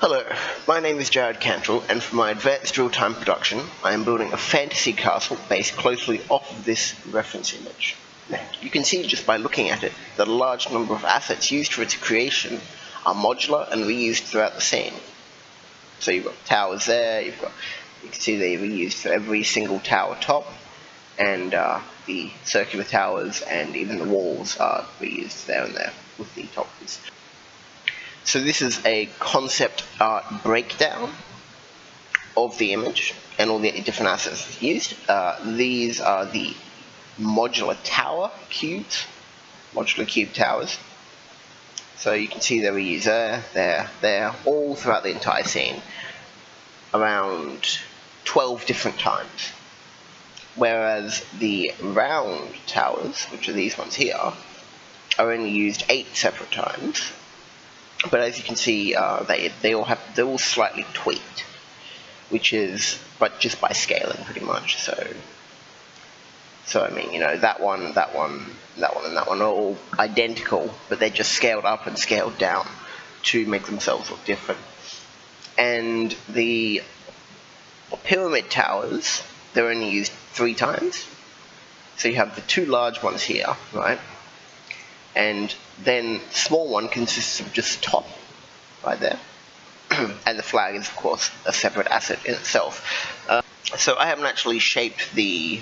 Hello, my name is Jared Cantrell, and for my advanced real-time production, I am building a fantasy castle based closely off of this reference image. Now, you can see just by looking at it that a large number of assets used for its creation are modular and reused throughout the scene. So you've got towers there, you can see they're reused for every single tower top, and the circular towers and even the walls are reused there and there with the top piece. So this is a concept art breakdown of the image and all the different assets used. These are the modular tower cubes, modular cube towers. So you can see they're reused there, all throughout the entire scene, around 12 different times. Whereas the round towers, which are these ones here, are only used 8 separate times. But as you can see, they're all slightly tweaked, but just by scaling pretty much. So I mean, you know, that one, and that one are all identical, but they're just scaled up and scaled down to make themselves look different. And the pyramid towers, they're only used 3 times. So you have the 2 large ones here, right? And then the small one consists of just top, right there. And the flag is, of course, a separate asset in itself. So I haven't actually shaped the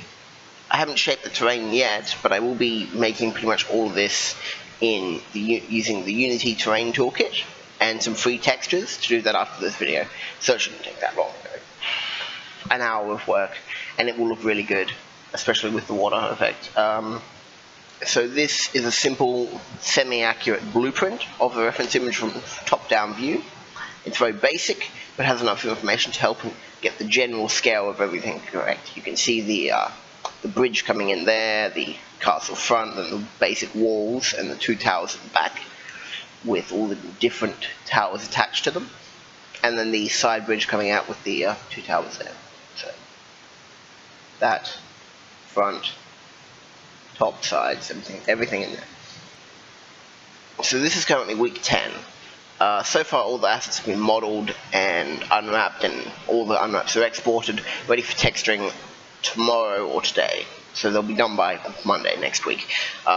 terrain yet, but I will be making pretty much all of this using the Unity Terrain Toolkit and some free textures to do that after this video. So it shouldn't take that long. An hour of work, and it will look really good, especially with the water effect. So this is a simple, semi-accurate blueprint of the reference image from top-down view. It's very basic, but has enough information to help get the general scale of everything correct. You can see the bridge coming in there, the castle front, and the basic walls, and the 2 towers at the back, with all the different towers attached to them. And then the side bridge coming out with the 2 towers there. So that, front, top, sides, everything in there. So this is currently week 10. So far all the assets have been modeled and unwrapped, and all the unwraps are exported, ready for texturing tomorrow or today. So they'll be done by Monday next week.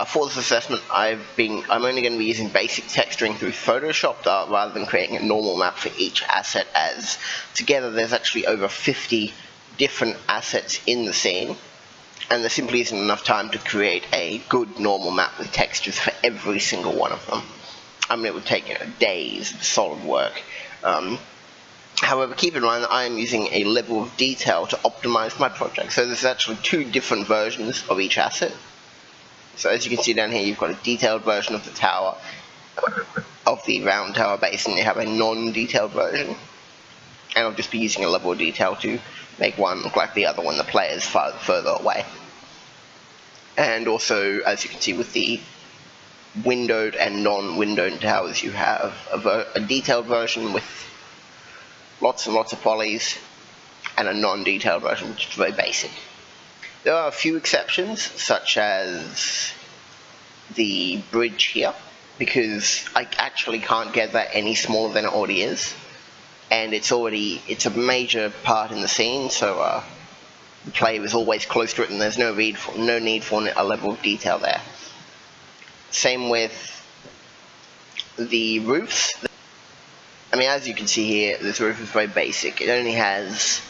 For this assessment, I'm only going to be using basic texturing through Photoshop rather than creating a normal map for each asset, as together there's actually over 50 different assets in the scene. And there simply isn't enough time to create a good normal map with textures for every single one of them. I mean, it would take days of solid work. However, keep in mind that I am using a level of detail to optimize my project. So there's actually 2 different versions of each asset. So as you can see down here, you've got a detailed version of the tower, of the round tower base, and you have a non-detailed version. And I'll just be using a level of detail to make one look like the other when the player is further away. And also, as you can see with the windowed and non-windowed towers, you have a detailed version with lots and lots of polys, and a non-detailed version which is very basic. There are a few exceptions, such as the bridge here, because I actually can't get that any smaller than it already is. And it's a major part in the scene, so the player is always close to it, and there's no need for a level of detail there. Same with the roofs. I mean, as you can see here, this roof is very basic. It only has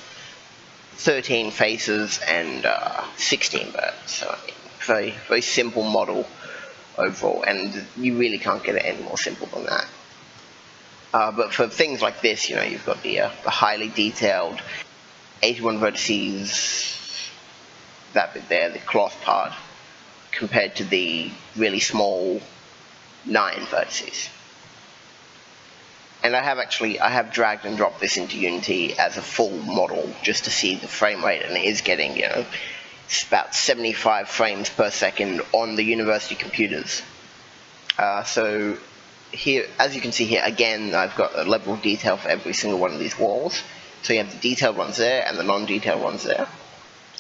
13 faces and 16 birds, so I mean, very, very simple model overall, and you really can't get it any more simple than that. But for things like this, you know, you've got the highly detailed 81 vertices, that bit there, the cloth part, compared to the really small 9 vertices. And I have dragged and dropped this into Unity as a full model just to see the frame rate, and it is getting, you know, it's about 75 frames per second on the university computers. So here, as you can see here, again, I've got a level of detail for every single one of these walls. So you have the detailed ones there and the non-detailed ones there.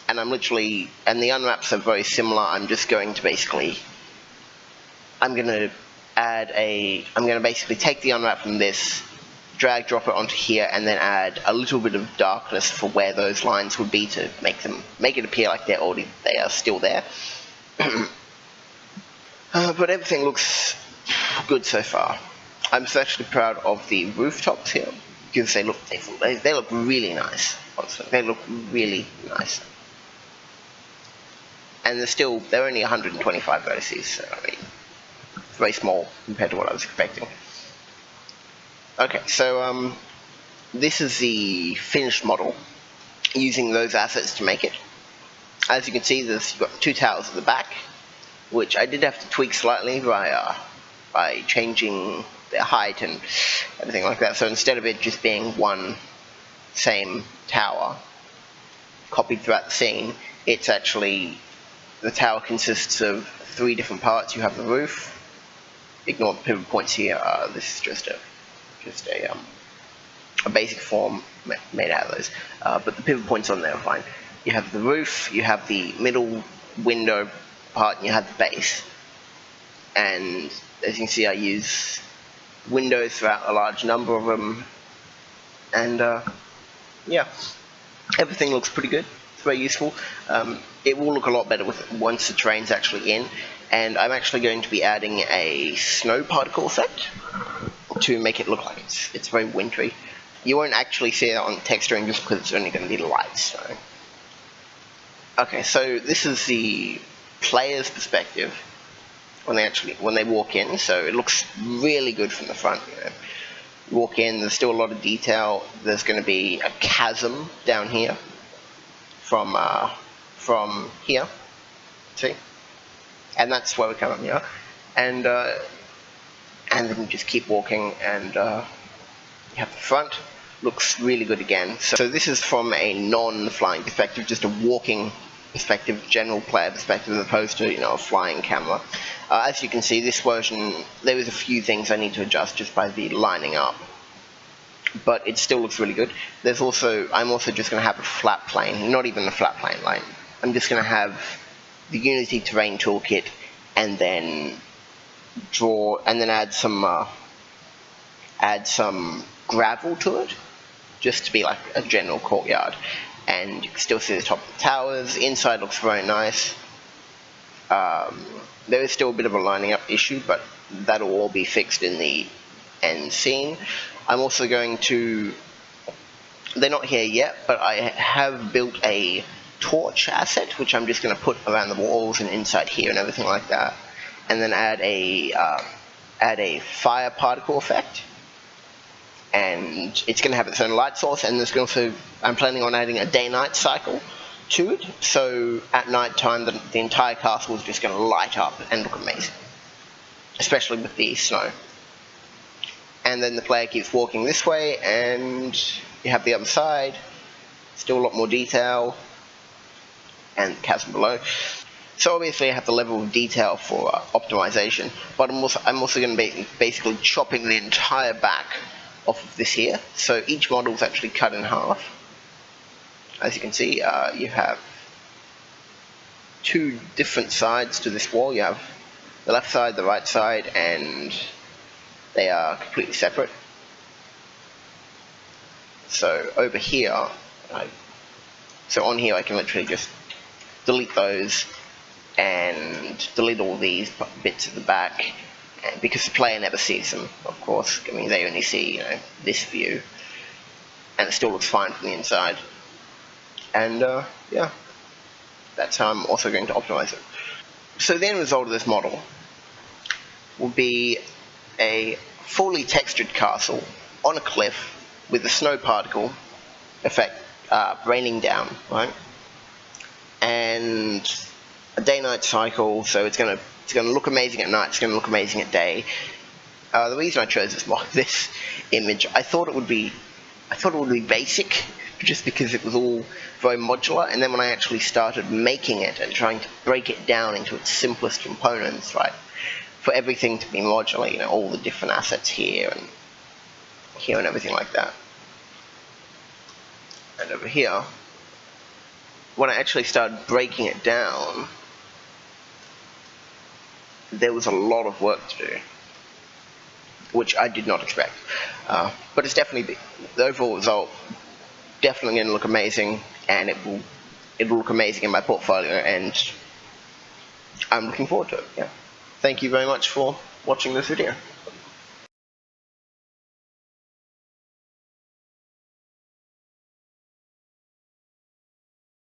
And the unwraps are very similar. I'm just going to basically, I'm going to basically take the unwrap from this drag drop it onto here, and then add a little bit of darkness for where those lines would be to make it appear like they are still there. But everything looks good so far. I'm especially proud of the rooftops here because they look really nice. Honestly, they look really nice. And they're only 125 vertices, so I mean, it's very small compared to what I was expecting. Okay, so this is the finished model, using those assets to make it. As you can see, you've got 2 towers at the back, which I did have to tweak slightly by changing their height and everything like that. So instead of it just being one same tower copied throughout the scene, it's actually, the tower consists of 3 different parts. You have the roof. Ignore the pivot points here. This is just a basic form made out of those. But the pivot points on there are fine. You have the roof. You have the middle window part, and you have the base. And as you can see, I use windows throughout a large number of them. And yeah, everything looks pretty good. It's very useful. It will look a lot better once the terrain's actually in, and I'm actually going to be adding a snow particle effect to make it look like it's very wintry. You won't actually see it on texturing just because it's only going to be lights. So. Okay, so this is the player's perspective when they walk in. So it looks really good from the front. You walk in, there's still a lot of detail. There's going to be a chasm down here from here, see, and that's where we come up here, and then you just keep walking, and you have the front. Looks really good again. So this is from a non-flying perspective, just a walking perspective, general player perspective, as opposed to a flying camera. As you can see, this version, there was a few things I need to adjust just by the lining up, but it still looks really good. I'm also just going to have a flat plane, not even a flat plane line. I'm just going to have the Unity Terrain Toolkit, and then add some gravel to it, just to be like a general courtyard. And you can still see the top of the towers. Inside looks very nice. There is still a bit of a lining up issue, but that'll all be fixed in the end scene. I'm also going to, they're not here yet, but I have built a torch asset, which I'm just going to put around the walls and inside here and everything like that, and then add a fire particle effect. And it's going to have its own light source, and I'm planning on adding a day-night cycle to it, so at night time the entire castle is just going to light up and look amazing, especially with the snow. And then the player keeps walking this way, and you have the other side, still a lot more detail, and the chasm below. So obviously I have the level of detail for optimization, but I'm also going to be basically chopping the entire back off of this here, so each model is actually cut in half. As you can see, you have 2 different sides to this wall. You have the left side, the right side, and they are completely separate. So over here, so on here I can literally just delete those and delete all these bits at the back, because the player never sees them, of course. I mean, they only see this view, and it still looks fine from the inside. And yeah, that's how I'm also going to optimize it. So the end result of this model will be a fully textured castle on a cliff with a snow particle effect raining down, right? And a day-night cycle, so it's going to look amazing at night, it's going to look amazing at day. The reason I chose this image, I thought it would be basic, just because it was all very modular, and then when I actually started making it and trying to break it down into its simplest components, right, for everything to be modular, all the different assets here and everything like that. And over here, when I actually started breaking it down, there was a lot of work to do. which I did not expect. But it's definitely, the overall result, definitely going to look amazing, and it'll look amazing in my portfolio, and I'm looking forward to it. Yeah. Thank you very much for watching this video.